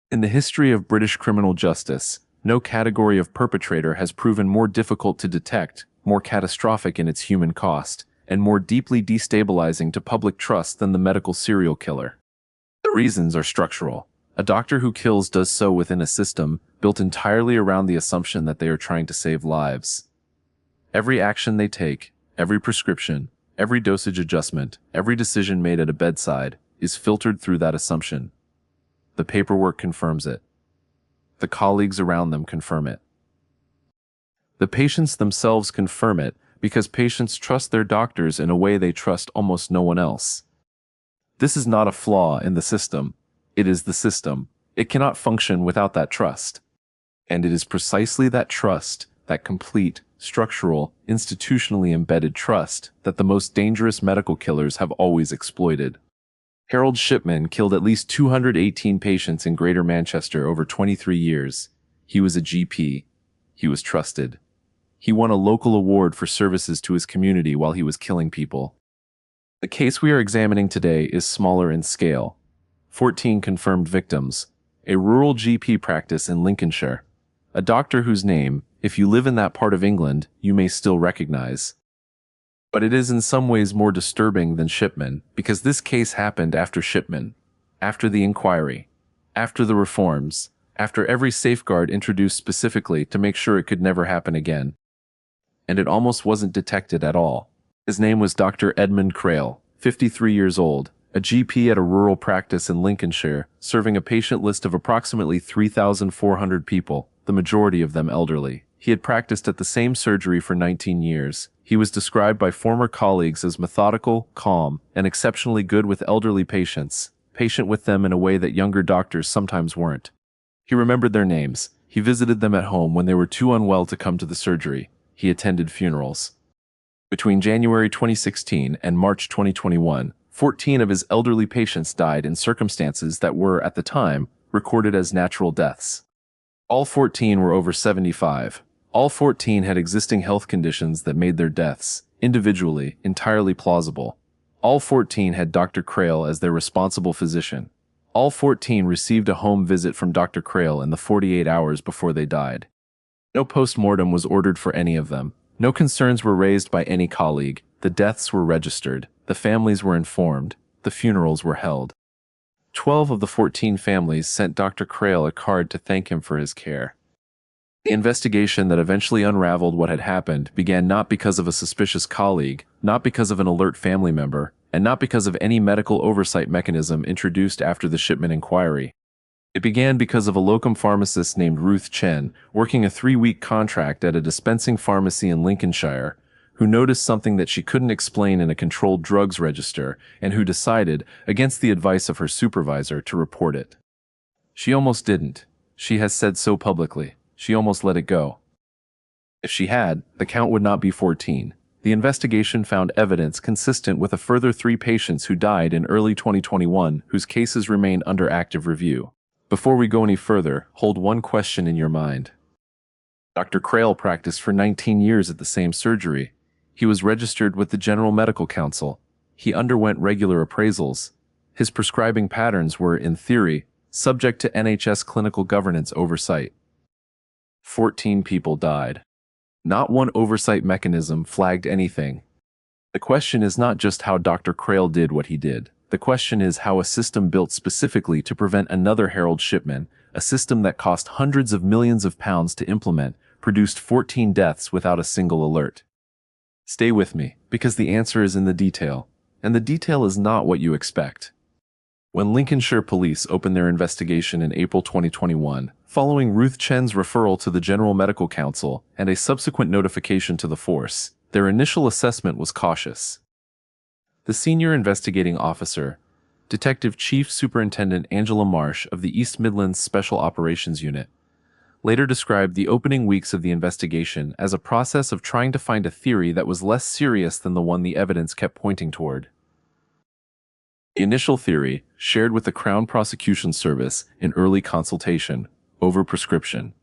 In the history of British criminal justice, no category of perpetrator has proven more difficult to detect, more catastrophic in its human cost, and more deeply destabilizing to public trust than the medical serial killer. The reasons are structural. A doctor who kills does so within a system built entirely around the assumption that they are trying to save lives. Every action they take, every prescription, every dosage adjustment, every decision made at a bedside is filtered through that assumption. The paperwork confirms it. The colleagues around them confirm it. The patients themselves confirm it because patients trust their doctors in a way they trust almost no one else. This is not a flaw in the system. It is the system. It cannot function without that trust. And it is precisely that trust, that complete, structural, institutionally embedded trust, that the most dangerous medical killers have always exploited. Harold Shipman killed at least 218 patients in Greater Manchester over 23 years. He was a GP. He was trusted. He won a local award for services to his community while he was killing people. The case we are examining today is smaller in scale. 14 confirmed victims. A rural GP practice in Lincolnshire. A doctor whose name, if you live in that part of England, you may still recognize. But it is in some ways more disturbing than Shipman, because this case happened after Shipman, after the inquiry, after the reforms, after every safeguard introduced specifically to make sure it could never happen again. And it almost wasn't detected at all. His name was Dr. Edmund Crail, 53 years old, a GP at a rural practice in Lincolnshire, serving a patient list of approximately 3,400 people, the majority of them elderly. He had practiced at the same surgery for 19 years. He was described by former colleagues as methodical, calm, and exceptionally good with elderly patients, patient with them in a way that younger doctors sometimes weren't. He remembered their names. He visited them at home when they were too unwell to come to the surgery. He attended funerals. Between January 2016 and March 2021, 14 of his elderly patients died in circumstances that were, at the time, recorded as natural deaths. All 14 were over 75. All 14 had existing health conditions that made their deaths, individually, entirely plausible. All 14 had Dr. Crail as their responsible physician. All 14 received a home visit from Dr. Crail in the 48 hours before they died. No post-mortem was ordered for any of them. No concerns were raised by any colleague. The deaths were registered. The families were informed. The funerals were held. 12 of the 14 families sent Dr. Crail a card to thank him for his care. The investigation that eventually unraveled what had happened began not because of a suspicious colleague, not because of an alert family member, and not because of any medical oversight mechanism introduced after the Shipman Inquiry. It began because of a locum pharmacist named Ruth Chen, working a 3-week contract at a dispensing pharmacy in Lincolnshire, who noticed something that she couldn't explain in a controlled drugs register, and who decided, against the advice of her supervisor, to report it. She almost didn't. She has said so publicly. She almost let it go. If she had, the count would not be 14. The investigation found evidence consistent with a further 3 patients who died in early 2021 whose cases remain under active review. Before we go any further, hold one question in your mind. Dr. Crail practiced for 19 years at the same surgery. He was registered with the General Medical Council. He underwent regular appraisals. His prescribing patterns were, in theory, subject to NHS clinical governance oversight. 14 people died. Not one oversight mechanism flagged anything. The question is not just how Dr. Crail did what he did. The question is how a system built specifically to prevent another Harold Shipman, a system that cost hundreds of millions of pounds to implement, produced 14 deaths without a single alert. Stay with me, because the answer is in the detail, and the detail is not what you expect. When Lincolnshire police opened their investigation in April 2021, following Ruth Chen's referral to the General Medical Council and a subsequent notification to the force, their initial assessment was cautious. The senior investigating officer, Detective Chief Superintendent Angela Marsh of the East Midlands Special Operations Unit, later described the opening weeks of the investigation as a process of trying to find a theory that was less serious than the one the evidence kept pointing toward. The initial theory, shared with the Crown Prosecution Service in early consultation, overprescription,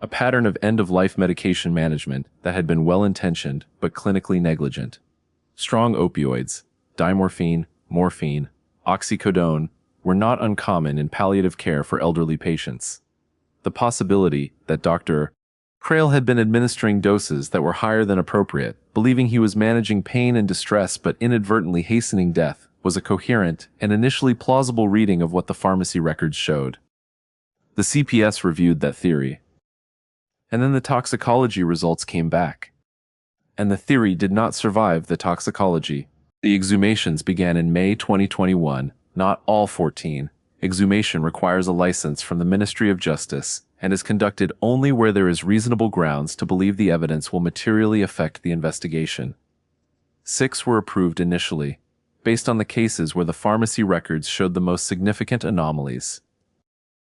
a pattern of end-of-life medication management that had been well-intentioned but clinically negligent. Strong opioids, dimorphine, morphine, oxycodone, were not uncommon in palliative care for elderly patients. The possibility that Dr. Crail had been administering doses that were higher than appropriate, believing he was managing pain and distress but inadvertently hastening death, was a coherent and initially plausible reading of what the pharmacy records showed. The CPS reviewed that theory. And then the toxicology results came back. And the theory did not survive the toxicology. The exhumations began in May 2021, not all 14. Exhumation requires a license from the Ministry of Justice and is conducted only where there is reasonable grounds to believe the evidence will materially affect the investigation. 6 were approved initially, based on the cases where the pharmacy records showed the most significant anomalies.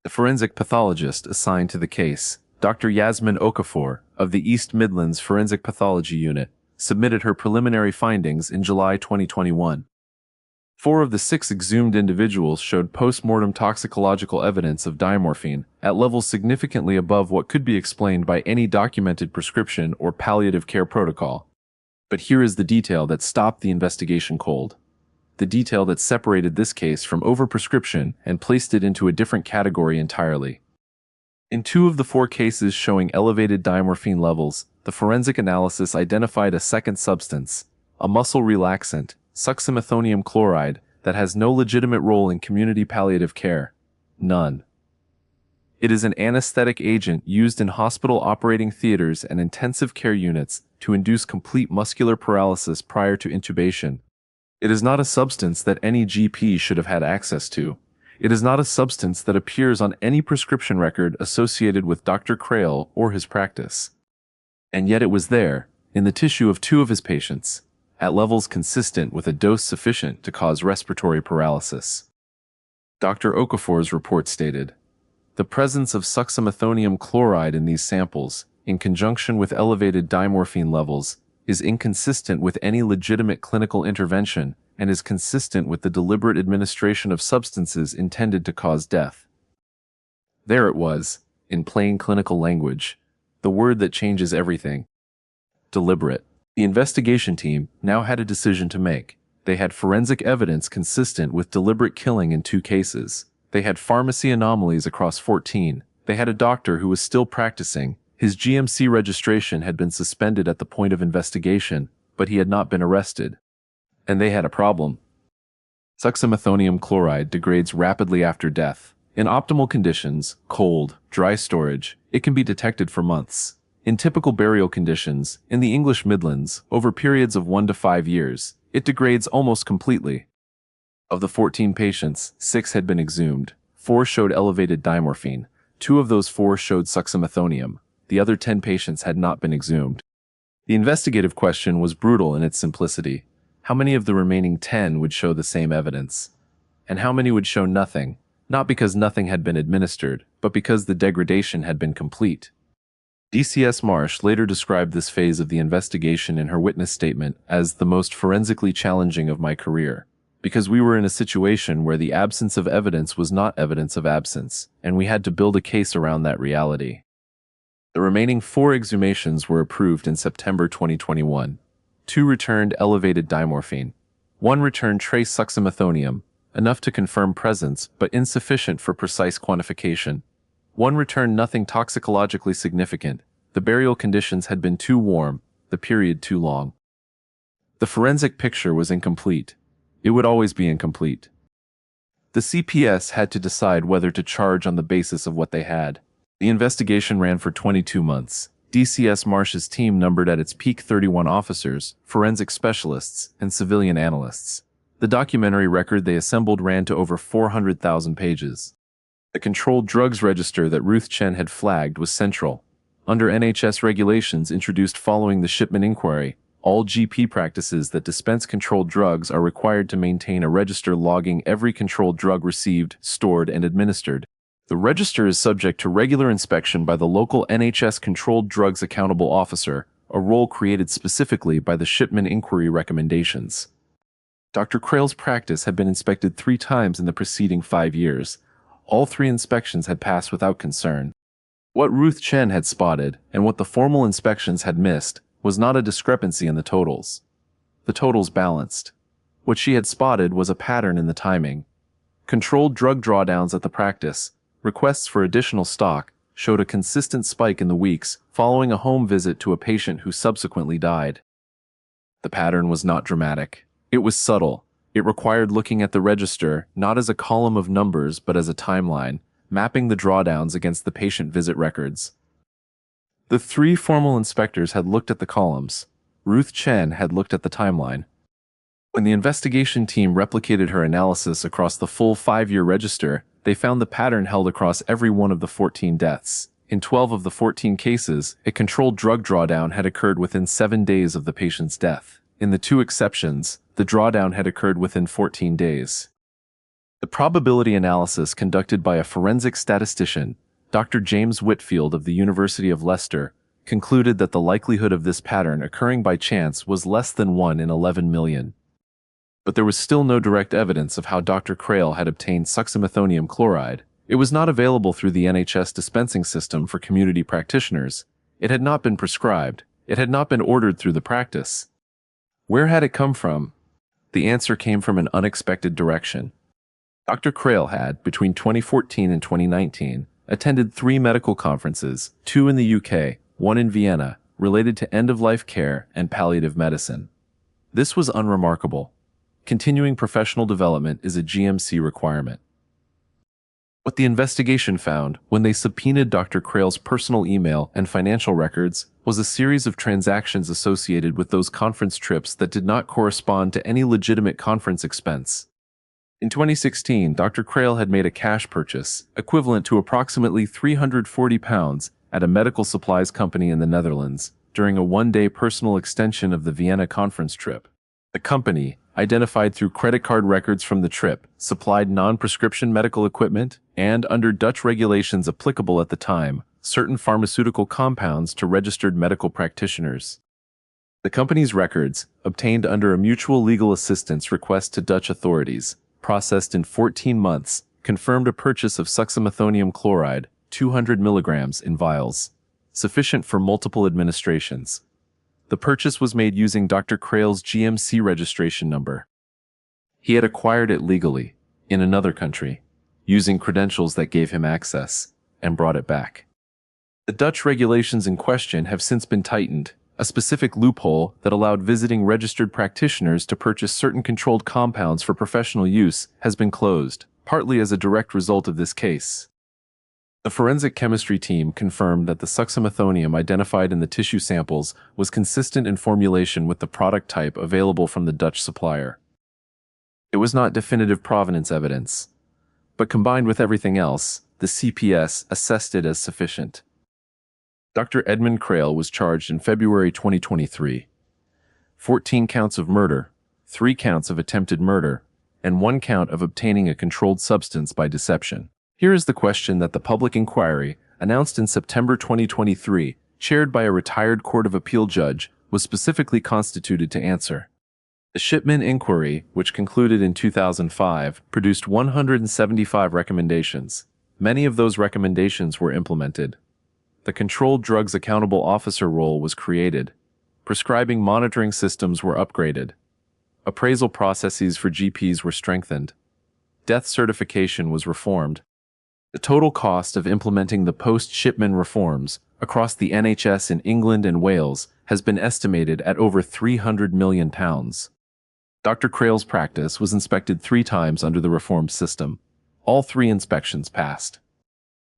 The forensic pathologist assigned to the case, Dr. Yasmin Okafor, of the East Midlands Forensic Pathology Unit, submitted her preliminary findings in July 2021. 4 of the 6 exhumed individuals showed post-mortem toxicological evidence of diamorphine at levels significantly above what could be explained by any documented prescription or palliative care protocol. But here is the detail that stopped the investigation cold. The detail that separated this case from overprescription and placed it into a different category entirely. In 2 of the 4 cases showing elevated diamorphine levels, the forensic analysis identified a second substance, a muscle relaxant, succinylmethonium chloride, that has no legitimate role in community palliative care. None. It is an anesthetic agent used in hospital operating theaters and intensive care units to induce complete muscular paralysis prior to intubation. It is not a substance that any GP should have had access to. It is not a substance that appears on any prescription record associated with Dr. Crail or his practice. And yet it was there, in the tissue of 2 of his patients, at levels consistent with a dose sufficient to cause respiratory paralysis. Dr. Okafor's report stated, "The presence of succinylmethonium chloride in these samples, in conjunction with elevated diamorphine levels, is inconsistent with any legitimate clinical intervention and is consistent with the deliberate administration of substances intended to cause death." There it was, in plain clinical language, the word that changes everything. Deliberate. The investigation team now had a decision to make. They had forensic evidence consistent with deliberate killing in 2 cases. They had pharmacy anomalies across 14. They had a doctor who was still practicing. His GMC registration had been suspended at the point of investigation, but he had not been arrested. And they had a problem. Succinylmethonium chloride degrades rapidly after death. In optimal conditions, cold, dry storage, it can be detected for months. In typical burial conditions, in the English Midlands, over periods of 1 to 5 years, it degrades almost completely. Of the 14 patients, 6 had been exhumed. 4 showed elevated diamorphine. 2 of those 4 showed succinylmethonium. The other 10 patients had not been exhumed. The investigative question was brutal in its simplicity. How many of the remaining 10 would show the same evidence? And how many would show nothing, not because nothing had been administered, but because the degradation had been complete? DCS Marsh later described this phase of the investigation in her witness statement as the most forensically challenging of my career, because we were in a situation where the absence of evidence was not evidence of absence, and we had to build a case around that reality. The remaining 4 exhumations were approved in September 2021. 2 returned elevated diamorphine. 1 returned trace succinylmethonium, enough to confirm presence but insufficient for precise quantification. 1 returned nothing toxicologically significant. The burial conditions had been too warm, the period too long. The forensic picture was incomplete. It would always be incomplete. The CPS had to decide whether to charge on the basis of what they had. The investigation ran for 22 months. DCS Marsh's team numbered at its peak 31 officers, forensic specialists, and civilian analysts. The documentary record they assembled ran to over 400,000 pages. The controlled drugs register that Ruth Chen had flagged was central. Under NHS regulations introduced following the Shipman Inquiry, all GP practices that dispense controlled drugs are required to maintain a register logging every controlled drug received, stored, and administered. The register is subject to regular inspection by the local NHS Controlled Drugs Accountable Officer, a role created specifically by the Shipman Inquiry recommendations. Dr. Crail's practice had been inspected 3 times in the preceding 5 years. All 3 inspections had passed without concern. What Ruth Chen had spotted, and what the formal inspections had missed, was not a discrepancy in the totals. The totals balanced. What she had spotted was a pattern in the timing. Controlled drug drawdowns at the practice, requests for additional stock, showed a consistent spike in the weeks following a home visit to a patient who subsequently died. The pattern was not dramatic. It was subtle. It required looking at the register not as a column of numbers but as a timeline, mapping the drawdowns against the patient visit records. The three formal inspectors had looked at the columns. Ruth Chen had looked at the timeline. When the investigation team replicated her analysis across the full 5-year register, they found the pattern held across every one of the 14 deaths. In 12 of the 14 cases, a controlled drug drawdown had occurred within 7 days of the patient's death. In the 2 exceptions, the drawdown had occurred within 14 days. The probability analysis conducted by a forensic statistician, Dr. James Whitfield of the University of Leicester, concluded that the likelihood of this pattern occurring by chance was less than 1 in 11 million. But there was still no direct evidence of how Dr. Crail had obtained succinylmethonium chloride. It was not available through the NHS dispensing system for community practitioners. It had not been prescribed. It had not been ordered through the practice. Where had it come from? The answer came from an unexpected direction. Dr. Crail had, between 2014 and 2019, attended 3 medical conferences, 2 in the UK, 1 in Vienna, related to end-of-life care and palliative medicine. This was unremarkable. Continuing professional development is a GMC requirement. What the investigation found, when they subpoenaed Dr. Crail's personal email and financial records, was a series of transactions associated with those conference trips that did not correspond to any legitimate conference expense. In 2016, Dr. Crail had made a cash purchase, equivalent to approximately £340, at a medical supplies company in the Netherlands, during a 1-day personal extension of the Vienna conference trip. The company, identified through credit card records from the trip, supplied non-prescription medical equipment and, under Dutch regulations applicable at the time, certain pharmaceutical compounds to registered medical practitioners. The company's records, obtained under a mutual legal assistance request to Dutch authorities, processed in 14 months, confirmed a purchase of succinylmethonium chloride, 200 milligrams in vials, sufficient for multiple administrations. The purchase was made using Dr. Crail's GMC registration number. He had acquired it legally, in another country, using credentials that gave him access, and brought it back. The Dutch regulations in question have since been tightened. A specific loophole that allowed visiting registered practitioners to purchase certain controlled compounds for professional use has been closed, partly as a direct result of this case. The forensic chemistry team confirmed that the succinylmethonium identified in the tissue samples was consistent in formulation with the product type available from the Dutch supplier. It was not definitive provenance evidence, but combined with everything else, the CPS assessed it as sufficient. Dr. Edmund Crail was charged in February 2023. 14 counts of murder, 3 counts of attempted murder, and 1 count of obtaining a controlled substance by deception. Here is the question that the public inquiry, announced in September 2023, chaired by a retired Court of Appeal judge, was specifically constituted to answer. The Shipman Inquiry, which concluded in 2005, produced 175 recommendations. Many of those recommendations were implemented. The Controlled Drugs Accountable Officer role was created. Prescribing monitoring systems were upgraded. Appraisal processes for GPs were strengthened. Death certification was reformed. The total cost of implementing the post-Shipman reforms across the NHS in England and Wales has been estimated at over £300 million. Dr. Crail's practice was inspected 3 times under the reformed system. All 3 inspections passed.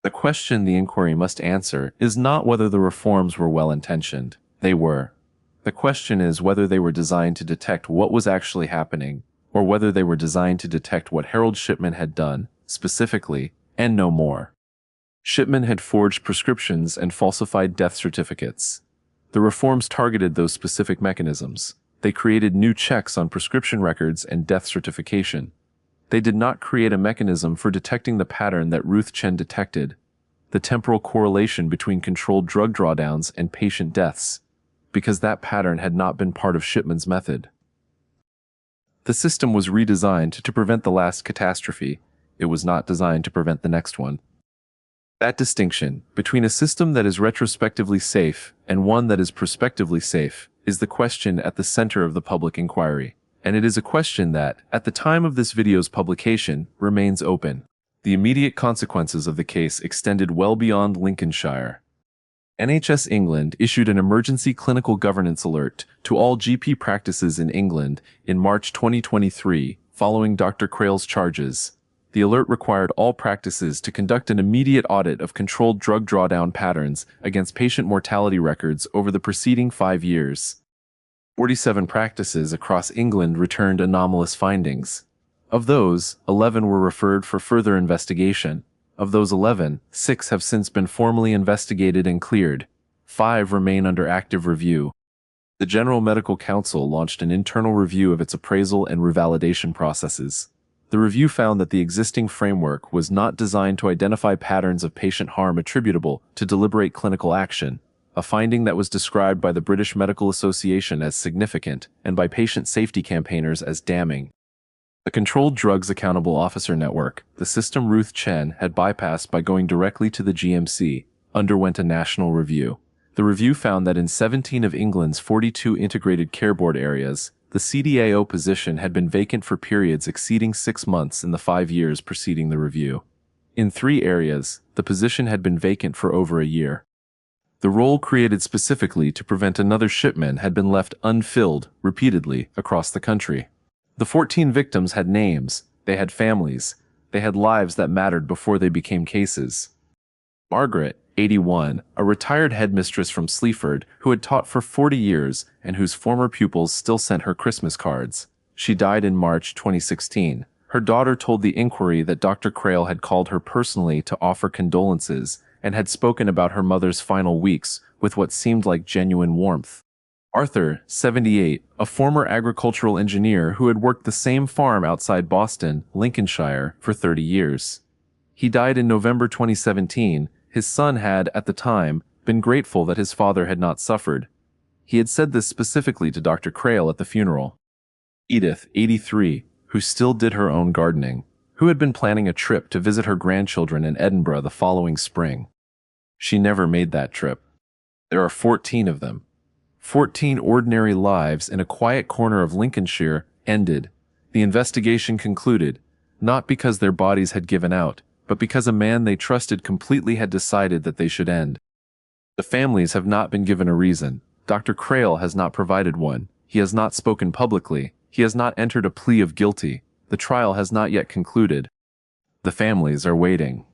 The question the inquiry must answer is not whether the reforms were well-intentioned. They were. The question is whether they were designed to detect what was actually happening, or whether they were designed to detect what Harold Shipman had done, specifically, and no more. Shipman had forged prescriptions and falsified death certificates. The reforms targeted those specific mechanisms. They created new checks on prescription records and death certification. They did not create a mechanism for detecting the pattern that Ruth Chen detected, the temporal correlation between controlled drug drawdowns and patient deaths, because that pattern had not been part of Shipman's method. The system was redesigned to prevent the last catastrophe. It was not designed to prevent the next one. That distinction between a system that is retrospectively safe and one that is prospectively safe is the question at the center of the public inquiry. and it is a question that, at the time of this video's publication, remains open. The immediate consequences of the case extended well beyond Lincolnshire. NHS England issued an emergency clinical governance alert to all GP practices in England in March 2023, following Dr. Crale's charges. The alert required all practices to conduct an immediate audit of controlled drug drawdown patterns against patient mortality records over the preceding 5 years. 47 practices across England returned anomalous findings. Of those, 11 were referred for further investigation. Of those 11, 6 have since been formally investigated and cleared. 5 remain under active review. The General Medical Council launched an internal review of its appraisal and revalidation processes. The review found that the existing framework was not designed to identify patterns of patient harm attributable to deliberate clinical action, a finding that was described by the British Medical Association as significant and by patient safety campaigners as damning. The Controlled Drugs Accountable Officer Network, the system Ruth Chen had bypassed by going directly to the GMC, underwent a national review. The review found that in 17 of England's 42 integrated care board areas, the CDAO position had been vacant for periods exceeding 6 months in the 5 years preceding the review. In 3 areas, the position had been vacant for over a year. The role created specifically to prevent another Shipman had been left unfilled repeatedly across the country. The 14 victims had names, they had families, they had lives that mattered before they became cases. Margaret, 81, a retired headmistress from Sleaford who had taught for 40 years and whose former pupils still sent her Christmas cards. She died in March 2016. Her daughter told the Inquiry that Dr. Crale had called her personally to offer condolences and had spoken about her mother's final weeks with what seemed like genuine warmth. Arthur, 78, a former agricultural engineer who had worked the same farm outside Boston, Lincolnshire, for 30 years. He died in November 2017. His son had, at the time, been grateful that his father had not suffered. He had said this specifically to Dr. Crale at the funeral. Edith, 83, who still did her own gardening, who had been planning a trip to visit her grandchildren in Edinburgh the following spring. She never made that trip. There are 14 of them. 14 ordinary lives in a quiet corner of Lincolnshire ended. The investigation concluded, not because their bodies had given out, but because a man they trusted completely had decided that they should end. The families have not been given a reason. Dr. Crale has not provided one. He has not spoken publicly. He has not entered a plea of guilty. The trial has not yet concluded. The families are waiting.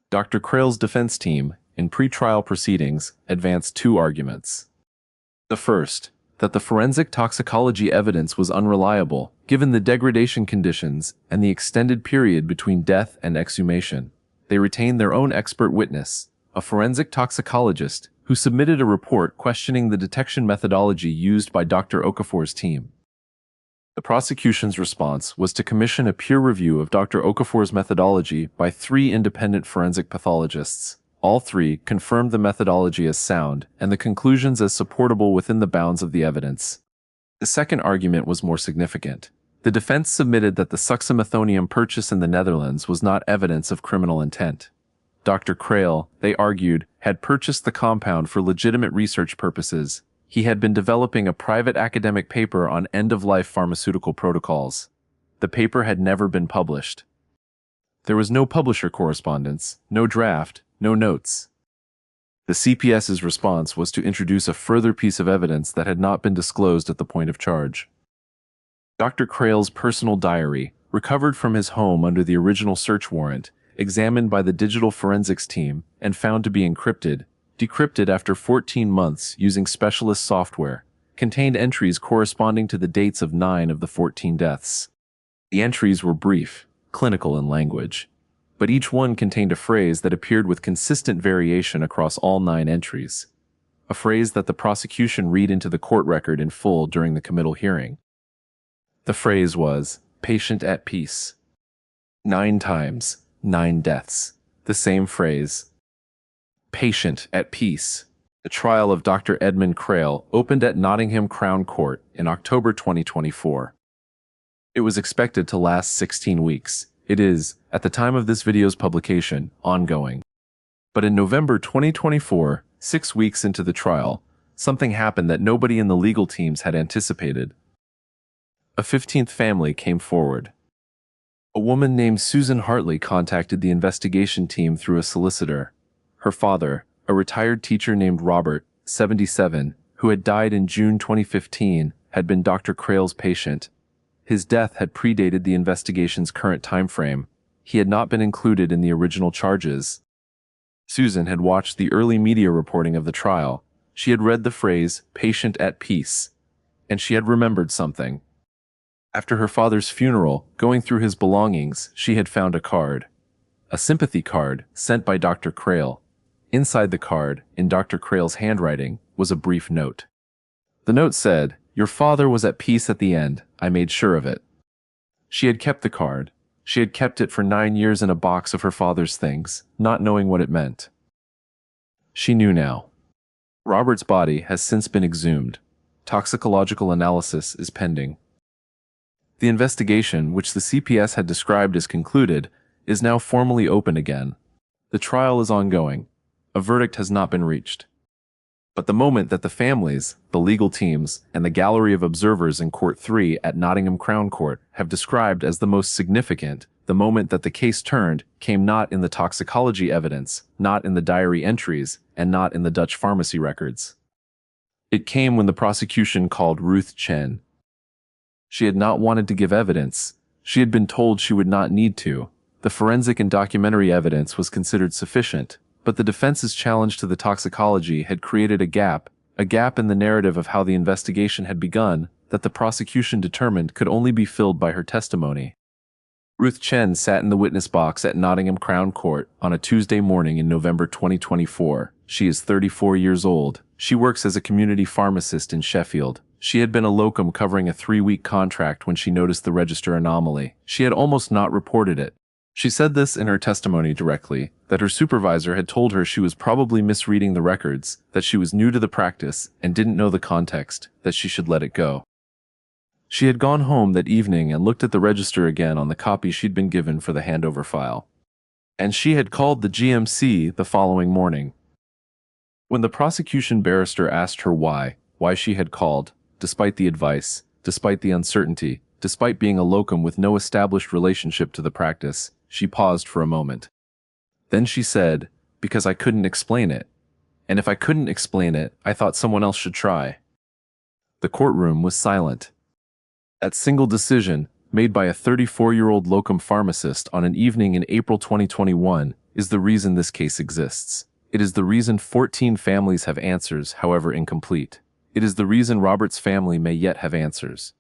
Dr. Crale's defense team, in pre-trial proceedings, advanced 2 arguments. The first, that the forensic toxicology evidence was unreliable, given the degradation conditions and the extended period between death and exhumation. They retained their own expert witness, a forensic toxicologist, who submitted a report questioning the detection methodology used by Dr. Okafor's team. The prosecution's response was to commission a peer review of Dr. Okafor's methodology by 3 independent forensic pathologists. All 3 confirmed the methodology as sound and the conclusions as supportable within the bounds of the evidence. The second argument was more significant. The defense submitted that the succinylmethonium purchase in the Netherlands was not evidence of criminal intent. Dr. Crale, they argued, had purchased the compound for legitimate research purposes. He had been developing a private academic paper on end-of-life pharmaceutical protocols. The paper had never been published. There was no publisher correspondence, no draft, no notes. The CPS's response was to introduce a further piece of evidence that had not been disclosed at the point of charge. Dr. Crale's personal diary, recovered from his home under the original search warrant, examined by the digital forensics team, and found to be encrypted, decrypted after 14 months using specialist software, contained entries corresponding to the dates of 9 of the 14 deaths. The entries were brief, clinical in language, but each one contained a phrase that appeared with consistent variation across all 9 entries, a phrase that the prosecution read into the court record in full during the committal hearing. The phrase was, "patient at peace." 9 times, 9 deaths. The same phrase. Patient at peace. The trial of Dr. Edmund Crale opened at Nottingham Crown Court in October 2024. It was expected to last 16 weeks. It is, at the time of this video's publication, ongoing. But in November 2024, 6 weeks into the trial, something happened that nobody in the legal teams had anticipated. A 15th family came forward. A woman named Susan Hartley contacted the investigation team through a solicitor. Her father, a retired teacher named Robert, 77, who had died in June 2015, had been Dr. Crale's patient. His death had predated the investigation's current time frame. He had not been included in the original charges. Susan had watched the early media reporting of the trial. She had read the phrase, "patient at peace," and she had remembered something. After her father's funeral, going through his belongings, she had found a card. A sympathy card sent by Dr. Crale. Inside the card, in Dr. Crale's handwriting, was a brief note. The note said, "Your father was at peace at the end. I made sure of it." She had kept the card. She had kept it for 9 years in a box of her father's things, not knowing what it meant. She knew now. Robert's body has since been exhumed. Toxicological analysis is pending. The investigation, which the CPS had described as concluded, is now formally open again. The trial is ongoing. A verdict has not been reached. But the moment that the families, the legal teams, and the gallery of observers in Court 3 at Nottingham Crown Court have described as the most significant, the moment that the case turned came not in the toxicology evidence, not in the diary entries, and not in the Dutch pharmacy records. It came when the prosecution called Ruth Chen. She had not wanted to give evidence. She had been told she would not need to. The forensic and documentary evidence was considered sufficient, but the defense's challenge to the toxicology had created a gap in the narrative of how the investigation had begun that the prosecution determined could only be filled by her testimony. Ruth Chen sat in the witness box at Nottingham Crown Court on a Tuesday morning in November 2024. She is 34 years old. She works as a community pharmacist in Sheffield. She had been a locum covering a 3-week contract when she noticed the register anomaly. She had almost not reported it. She said this in her testimony directly, that her supervisor had told her she was probably misreading the records, that she was new to the practice and didn't know the context, that she should let it go. She had gone home that evening and looked at the register again on the copy she'd been given for the handover file. And she had called the GMC the following morning. When the prosecution barrister asked her why she had called, despite the advice, despite the uncertainty, despite being a locum with no established relationship to the practice, she paused for a moment. Then she said, "Because I couldn't explain it. And if I couldn't explain it, I thought someone else should try." The courtroom was silent. That single decision, made by a 34-year-old locum pharmacist on an evening in April 2021, is the reason this case exists. It is the reason 14 families have answers, however incomplete. It is the reason Robert's family may yet have answers.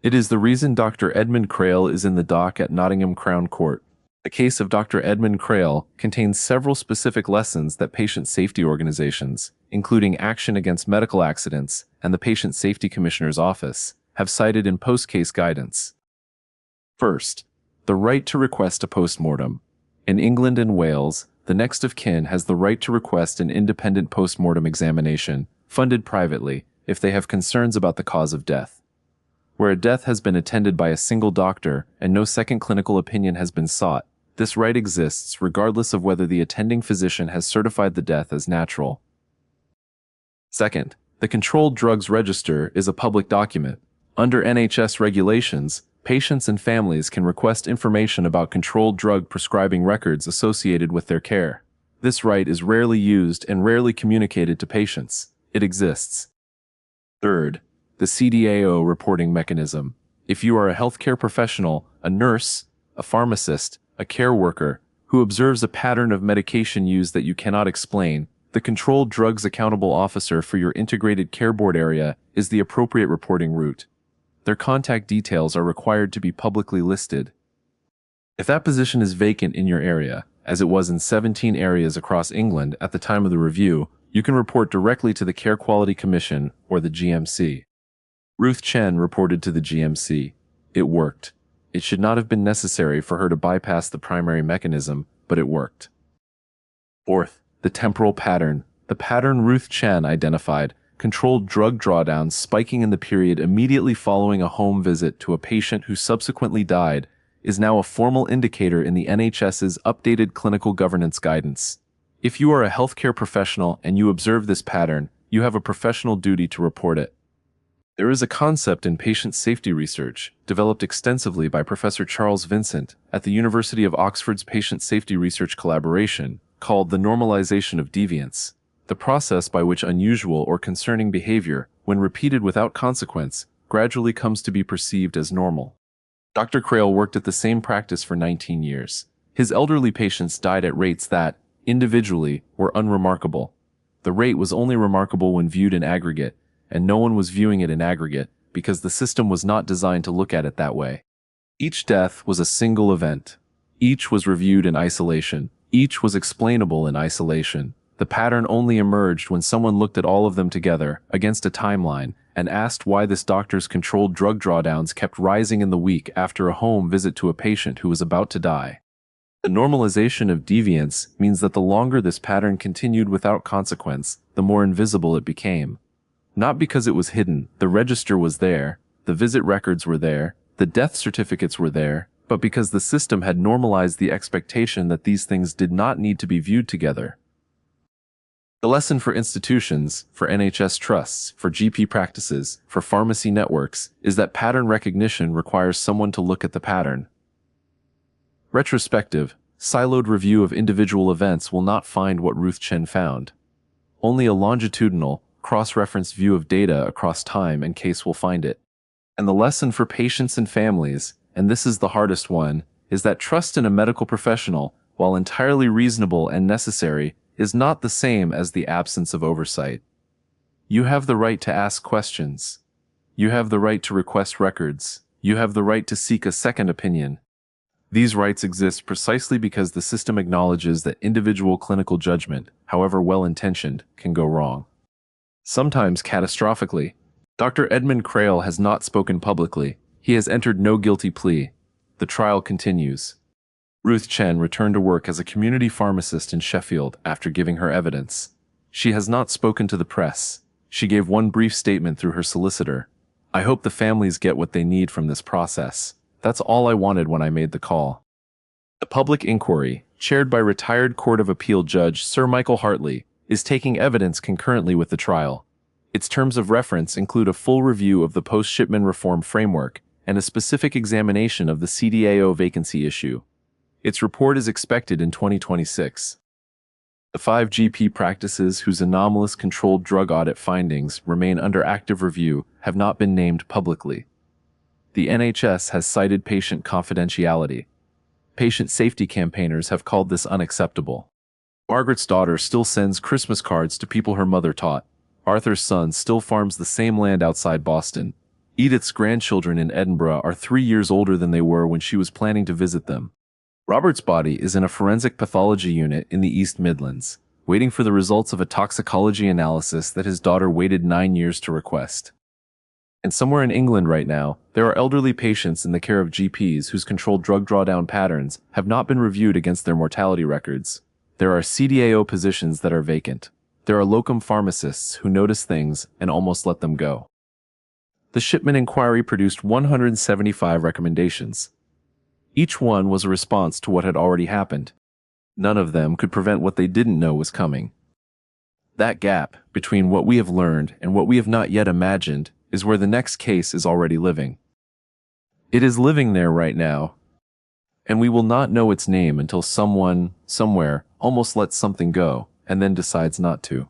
It is the reason Dr. Edmund Crale is in the dock at Nottingham Crown Court. The case of Dr. Edmund Crale contains several specific lessons that patient safety organizations, including Action Against Medical Accidents and the Patient Safety Commissioner's Office, have cited in post-case guidance. First, the right to request a post-mortem. In England and Wales, the next of kin has the right to request an independent post-mortem examination, funded privately, if they have concerns about the cause of death. Where a death has been attended by a single doctor and no second clinical opinion has been sought, this right exists regardless of whether the attending physician has certified the death as natural. Second, the Controlled Drugs Register is a public document. Under NHS regulations, patients and families can request information about controlled drug prescribing records associated with their care. This right is rarely used and rarely communicated to patients. It exists. Third, the CDAO reporting mechanism. If you are a healthcare professional, a nurse, a pharmacist, a care worker, who observes a pattern of medication use that you cannot explain, the Controlled Drugs Accountable Officer for your integrated care board area is the appropriate reporting route. Their contact details are required to be publicly listed. If that position is vacant in your area, as it was in 17 areas across England at the time of the review, you can report directly to the Care Quality Commission or the GMC. Ruth Chen reported to the GMC. It worked. It should not have been necessary for her to bypass the primary mechanism, but it worked. Fourth, the temporal pattern. The pattern Ruth Chen identified, controlled drug drawdowns spiking in the period immediately following a home visit to a patient who subsequently died, is now a formal indicator in the NHS's updated clinical governance guidance. If you are a healthcare professional and you observe this pattern, you have a professional duty to report it. There is a concept in patient safety research, developed extensively by Professor Charles Vincent at the University of Oxford's Patient Safety Research Collaboration, called the normalization of deviance, the process by which unusual or concerning behavior, when repeated without consequence, gradually comes to be perceived as normal. Dr. Crail worked at the same practice for 19 years. His elderly patients died at rates that, individually, were unremarkable. The rate was only remarkable when viewed in aggregate, and no one was viewing it in aggregate because the system was not designed to look at it that way. Each death was a single event. Each was reviewed in isolation. Each was explainable in isolation. The pattern only emerged when someone looked at all of them together, against a timeline, and asked why this doctor's controlled drug drawdowns kept rising in the week after a home visit to a patient who was about to die. The normalization of deviance means that the longer this pattern continued without consequence, the more invisible it became. Not because it was hidden, the register was there, the visit records were there, the death certificates were there, but because the system had normalized the expectation that these things did not need to be viewed together. The lesson for institutions, for NHS trusts, for GP practices, for pharmacy networks, is that pattern recognition requires someone to look at the pattern. Retrospective, siloed review of individual events will not find what Ruth Chen found. Only a longitudinal, cross-referenced view of data across time and case will find it. And the lesson for patients and families, and this is the hardest one, is that trust in a medical professional, while entirely reasonable and necessary, is not the same as the absence of oversight. You have the right to ask questions. You have the right to request records. You have the right to seek a second opinion. These rights exist precisely because the system acknowledges that individual clinical judgment, however well-intentioned, can go wrong. Sometimes catastrophically. Dr. Edmund Crail has not spoken publicly. He has entered no guilty plea. The trial continues. Ruth Chen returned to work as a community pharmacist in Sheffield after giving her evidence. She has not spoken to the press. She gave one brief statement through her solicitor. "I hope the families get what they need from this process. That's all I wanted when I made the call." The public inquiry, chaired by retired Court of Appeal Judge Sir Michael Hartley, is taking evidence concurrently with the trial. Its terms of reference include a full review of the post-Shipman reform framework and a specific examination of the CDAO vacancy issue. Its report is expected in 2026. The 5 GP practices whose anomalous controlled drug audit findings remain under active review have not been named publicly. The NHS has cited patient confidentiality. Patient safety campaigners have called this unacceptable. Margaret's daughter still sends Christmas cards to people her mother taught. Arthur's son still farms the same land outside Boston. Edith's grandchildren in Edinburgh are 3 years older than they were when she was planning to visit them. Robert's body is in a forensic pathology unit in the East Midlands, waiting for the results of a toxicology analysis that his daughter waited 9 years to request. And somewhere in England right now, there are elderly patients in the care of GPs whose controlled drug drawdown patterns have not been reviewed against their mortality records. There are CDAO positions that are vacant. There are locum pharmacists who notice things and almost let them go. The Shipman Inquiry produced 175 recommendations. Each one was a response to what had already happened. None of them could prevent what they didn't know was coming. That gap between what we have learned and what we have not yet imagined is where the next case is already living. It is living there right now, and we will not know its name until someone, somewhere, almost lets something go and then decides not to.